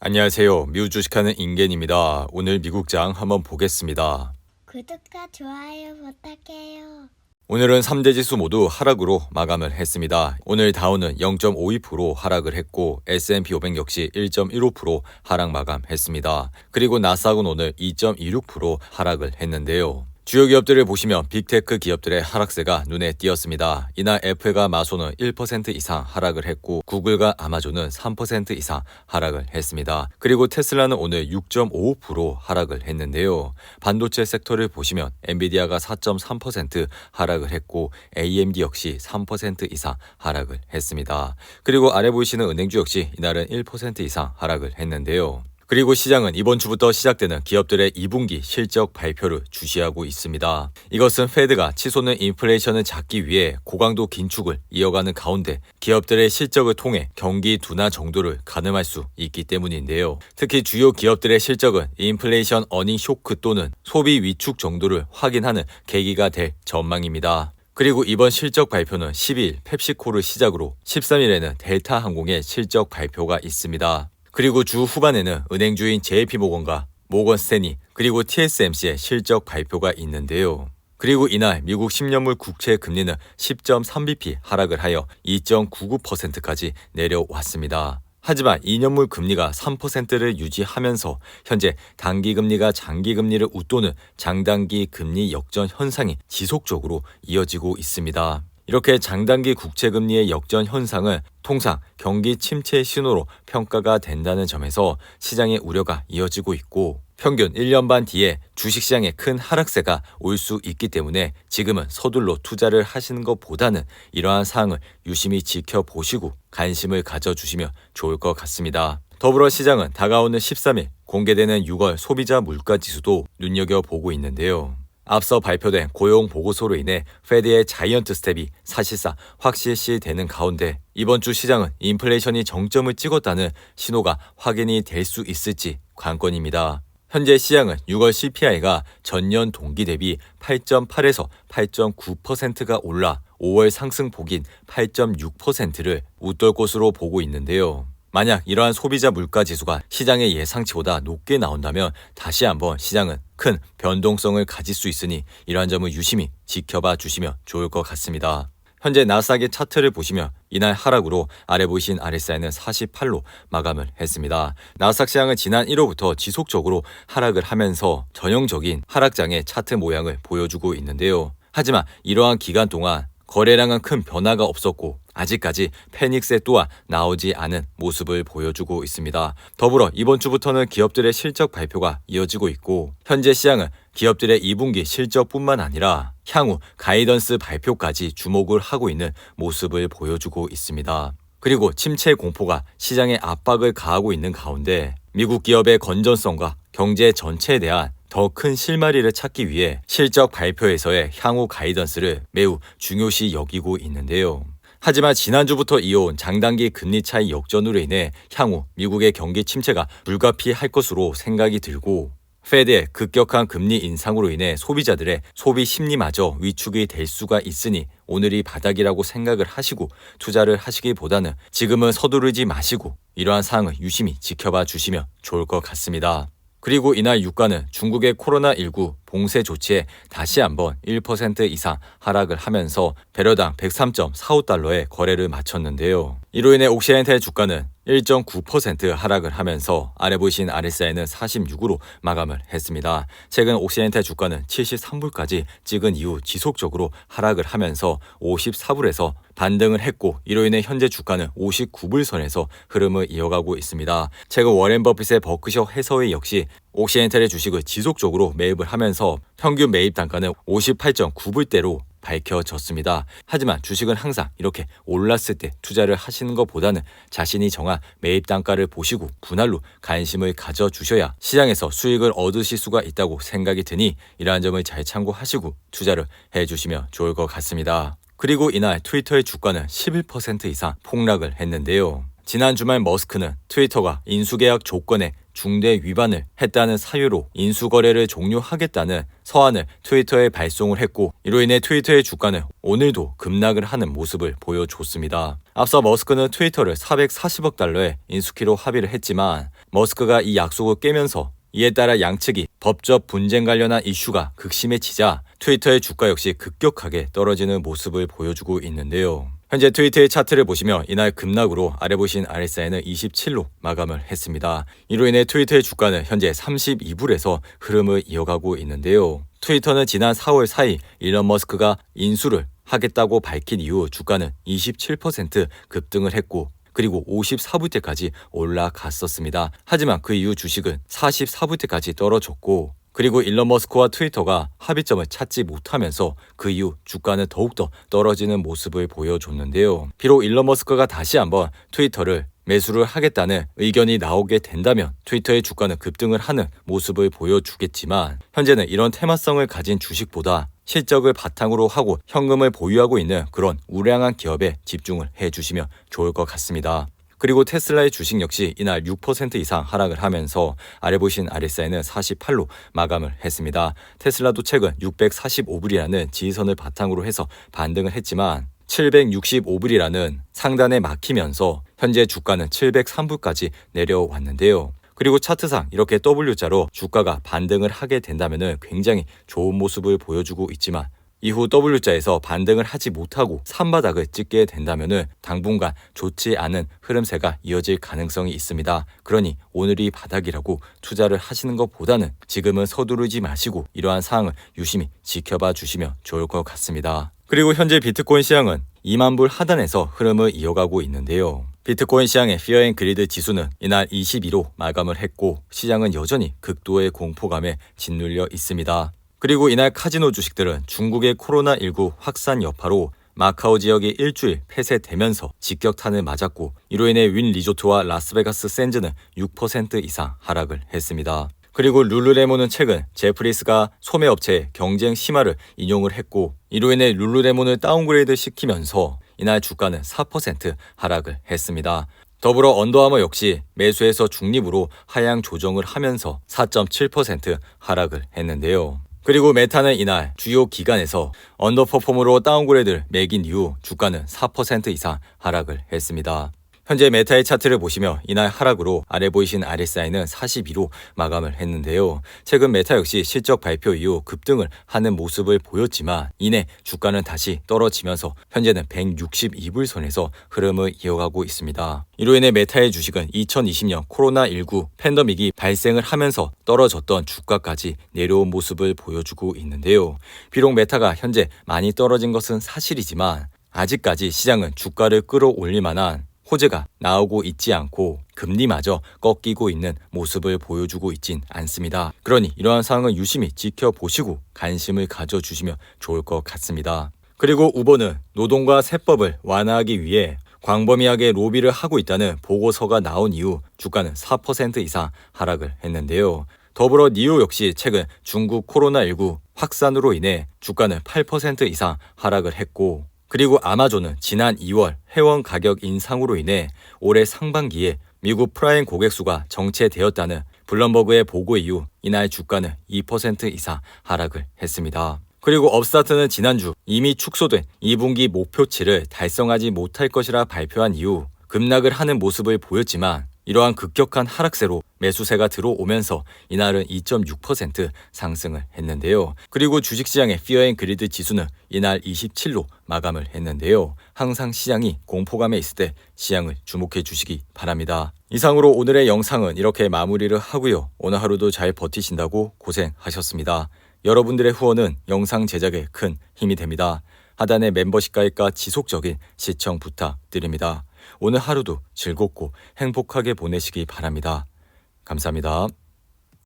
안녕하세요. 미국 주식하는 인겐입니다. 오늘 미국장 한번 보겠습니다. 구독과 좋아요 부탁해요. 오늘은 3대 지수 모두 하락으로 마감을 했습니다. 오늘 다우는 0.52% 하락을 했고 S&P 500 역시 1.15% 하락 마감했습니다. 그리고 나스닥은 오늘 2.26% 하락을 했는데요. 주요 기업들을 보시면 빅테크 기업들의 하락세가 눈에 띄었습니다. 이날 애플과 마소는 1% 이상 하락을 했고 구글과 아마존은 3% 이상 하락을 했습니다. 그리고 테슬라는 오늘 6.55% 하락을 했는데요. 반도체 섹터를 보시면 엔비디아가 4.3% 하락을 했고 AMD 역시 3% 이상 하락을 했습니다. 그리고 아래 보이시는 은행주 역시 이날은 1% 이상 하락을 했는데요. 그리고 시장은 이번 주부터 시작되는 기업들의 2분기 실적 발표를 주시하고 있습니다. 이것은 페드가 치솟는 인플레이션을 잡기 위해 고강도 긴축을 이어가는 가운데 기업들의 실적을 통해 경기 둔화 정도를 가늠할 수 있기 때문인데요. 특히 주요 기업들의 실적은 인플레이션 어닝 쇼크 또는 소비 위축 정도를 확인하는 계기가 될 전망입니다. 그리고 이번 실적 발표는 12일 펩시코를 시작으로 13일에는 델타 항공의 실적 발표가 있습니다. 그리고 주 후반에는 은행주인 JP모건과 모건스탠리 그리고 TSMC의 실적 발표가 있는데요. 그리고 이날 미국 10년물 국채 금리는 10.3bp 하락을 하여 2.99%까지 내려왔습니다. 하지만 2년물 금리가 3%를 유지하면서 현재 단기금리가 장기금리를 웃도는 장단기 금리 역전 현상이 지속적으로 이어지고 있습니다. 이렇게 장단기 국채금리의 역전 현상은 통상 경기 침체 신호로 평가가 된다는 점에서 시장의 우려가 이어지고 있고 평균 1년 반 뒤에 주식시장에 큰 하락세가 올 수 있기 때문에 지금은 서둘러 투자를 하시는 것보다는 이러한 사항을 유심히 지켜보시고 관심을 가져주시면 좋을 것 같습니다. 더불어 시장은 다가오는 13일 공개되는 6월 소비자 물가지수도 눈여겨보고 있는데요. 앞서 발표된 고용 보고서로 인해 페드의 자이언트 스텝이 사실상 확실시되는 가운데 이번 주 시장은 인플레이션이 정점을 찍었다는 신호가 확인이 될 수 있을지 관건입니다. 현재 시장은 6월 CPI가 전년 동기 대비 8.8에서 8.9%가 올라 5월 상승폭인 8.6%를 웃돌 것으로 보고 있는데요. 만약 이러한 소비자 물가 지수가 시장의 예상치보다 높게 나온다면 다시 한번 시장은 큰 변동성을 가질 수 있으니 이러한 점을 유심히 지켜봐 주시면 좋을 것 같습니다. 현재 나스닥의 차트를 보시면 이날 하락으로 아래 보이신 RSI는 48로 마감을 했습니다. 나스닥 시장은 지난 1월부터 지속적으로 하락을 하면서 전형적인 하락장의 차트 모양을 보여주고 있는데요. 하지만 이러한 기간 동안 거래량은 큰 변화가 없었고 아직까지 패닉세 또한 나오지 않은 모습을 보여주고 있습니다. 더불어 이번 주부터는 기업들의 실적 발표가 이어지고 있고 현재 시장은 기업들의 2분기 실적뿐만 아니라 향후 가이던스 발표까지 주목을 하고 있는 모습을 보여주고 있습니다. 그리고 침체 공포가 시장에 압박을 가하고 있는 가운데 미국 기업의 건전성과 경제 전체에 대한 더 큰 실마리를 찾기 위해 실적 발표에서의 향후 가이던스를 매우 중요시 여기고 있는데요. 하지만 지난주부터 이어온 장단기 금리 차이 역전으로 인해 향후 미국의 경기 침체가 불가피할 것으로 생각이 들고 페드의 급격한 금리 인상으로 인해 소비자들의 소비 심리마저 위축이 될 수가 있으니 오늘이 바닥이라고 생각을 하시고 투자를 하시기보다는 지금은 서두르지 마시고 이러한 사항을 유심히 지켜봐 주시면 좋을 것 같습니다. 그리고 이날 유가는 중국의 코로나19 봉쇄 조치에 다시 한번 1% 이상 하락을 하면서 배럴당 103.45달러에 거래를 마쳤는데요. 이로 인해 옥시엔탈 주가는 1.9% 하락을 하면서 아래 보이신 RSI는 46으로 마감을 했습니다. 최근 옥시엔탈 주가는 73불까지 찍은 이후 지속적으로 하락을 하면서 54불에서 반등을 했고 이로 인해 현재 주가는 59불 선에서 흐름을 이어가고 있습니다. 최근 워렌 버핏의 버크셔 해서웨이 역시 옥시엔탈의 주식을 지속적으로 매입을 하면서 평균 매입 단가는 58.9불대로 밝혀졌습니다. 하지만 주식은 항상 이렇게 올랐을 때 투자를 하시는 것보다는 자신이 정한 매입 단가를 보시고 분할로 관심을 가져주셔야 시장에서 수익을 얻으실 수가 있다고 생각이 드니 이러한 점을 잘 참고하시고 투자를 해주시면 좋을 것 같습니다. 그리고 이날 트위터의 주가는 11% 이상 폭락을 했는데요. 지난 주말 머스크는 트위터가 인수계약 조건에 중대 위반을 했다는 사유로 인수거래를 종료하겠다는 서한을 트위터에 발송을 했고 이로 인해 트위터의 주가는 오늘도 급락을 하는 모습을 보여줬습니다. 앞서 머스크는 트위터를 440억 달러에 인수키로 합의를 했지만 머스크가 이 약속을 깨면서 이에 따라 양측이 법적 분쟁 관련한 이슈가 극심해지자 트위터의 주가 역시 급격하게 떨어지는 모습을 보여주고 있는데요. 현재 트위터의 차트를 보시면 이날 급락으로 아래 보신 RSI는 27로 마감을 했습니다. 이로 인해 트위터의 주가는 현재 32불에서 흐름을 이어가고 있는데요. 트위터는 지난 4월 4일 일론 머스크가 인수를 하겠다고 밝힌 이후 주가는 27% 급등을 했고 그리고 54불대까지 올라갔었습니다. 하지만 그 이후 주식은 44불대까지 떨어졌고 그리고 일론 머스크와 트위터가 합의점을 찾지 못하면서 그 이후 주가는 더욱더 떨어지는 모습을 보여줬는데요. 비록 일론 머스크가 다시 한번 트위터를 매수를 하겠다는 의견이 나오게 된다면 트위터의 주가는 급등을 하는 모습을 보여주겠지만 현재는 이런 테마성을 가진 주식보다 실적을 바탕으로 하고 현금을 보유하고 있는 그런 우량한 기업에 집중을 해주시면 좋을 것 같습니다. 그리고 테슬라의 주식 역시 이날 6% 이상 하락을 하면서 아래 보신 RSI는 48로 마감을 했습니다. 테슬라도 최근 645불이라는 지지선을 바탕으로 해서 반등을 했지만 765불이라는 상단에 막히면서 현재 주가는 703불까지 내려왔는데요. 그리고 차트상 이렇게 W자로 주가가 반등을 하게 된다면 굉장히 좋은 모습을 보여주고 있지만 이후 W자에서 반등을 하지 못하고 산바닥을 찍게 된다면 당분간 좋지 않은 흐름세가 이어질 가능성이 있습니다. 그러니 오늘이 바닥이라고 투자를 하시는 것보다는 지금은 서두르지 마시고 이러한 사항을 유심히 지켜봐 주시면 좋을 것 같습니다. 그리고 현재 비트코인 시장은 2만 불 하단에서 흐름을 이어가고 있는데요. 비트코인 시장의 Fear and Greed 지수는 이날 22로 마감을 했고 시장은 여전히 극도의 공포감에 짓눌려 있습니다. 그리고 이날 카지노 주식들은 중국의 코로나19 확산 여파로 마카오 지역이 일주일 폐쇄되면서 직격탄을 맞았고 이로 인해 윈 리조트와 라스베가스 샌즈는 6% 이상 하락을 했습니다. 그리고 룰루레몬은 최근 제프리스가 소매업체의 경쟁 심화를 인용을 했고 이로 인해 룰루레몬을 다운그레이드 시키면서 이날 주가는 4% 하락을 했습니다. 더불어 언더아머 역시 매수에서 중립으로 하향 조정을 하면서 4.7% 하락을 했는데요. 그리고 메타는 이날 주요 기관에서 언더퍼폼으로 다운그레이드를 매긴 이후 주가는 4% 이상 하락을 했습니다. 현재 메타의 차트를 보시면 이날 하락으로 아래 보이신 RSI는 42로 마감을 했는데요. 최근 메타 역시 실적 발표 이후 급등을 하는 모습을 보였지만 이내 주가는 다시 떨어지면서 현재는 162불 선에서 흐름을 이어가고 있습니다. 이로 인해 메타의 주식은 2020년 코로나19 팬데믹이 발생을 하면서 떨어졌던 주가까지 내려온 모습을 보여주고 있는데요. 비록 메타가 현재 많이 떨어진 것은 사실이지만 아직까지 시장은 주가를 끌어올릴 만한 호재가 나오고 있지 않고 금리마저 꺾이고 있는 모습을 보여주고 있진 않습니다. 그러니 이러한 상황을 유심히 지켜보시고 관심을 가져주시면 좋을 것 같습니다. 그리고 우버는 노동과 세법을 완화하기 위해 광범위하게 로비를 하고 있다는 보고서가 나온 이후 주가는 4% 이상 하락을 했는데요. 더불어 니오 역시 최근 중국 코로나19 확산으로 인해 주가는 8% 이상 하락을 했고 그리고 아마존은 지난 2월 회원 가격 인상으로 인해 올해 상반기에 미국 프라임 고객 수가 정체되었다는 블룸버그의 보고 이후 이날 주가는 2% 이상 하락을 했습니다. 그리고 업스타트는 지난주 이미 축소된 2분기 목표치를 달성하지 못할 것이라 발표한 이후 급락을 하는 모습을 보였지만 이러한 급격한 하락세로 매수세가 들어오면서 이날은 2.6% 상승을 했는데요. 그리고 주식시장의 Fear and Greed 지수는 이날 27로 마감을 했는데요. 항상 시장이 공포감에 있을 때 시장을 주목해 주시기 바랍니다. 이상으로 오늘의 영상은 이렇게 마무리를 하고요. 오늘 하루도 잘 버티신다고 고생하셨습니다. 여러분들의 후원은 영상 제작에 큰 힘이 됩니다. 하단의 멤버십 가입과 지속적인 시청 부탁드립니다. 오늘 하루도 즐겁고 행복하게 보내시기 바랍니다. 감사합니다.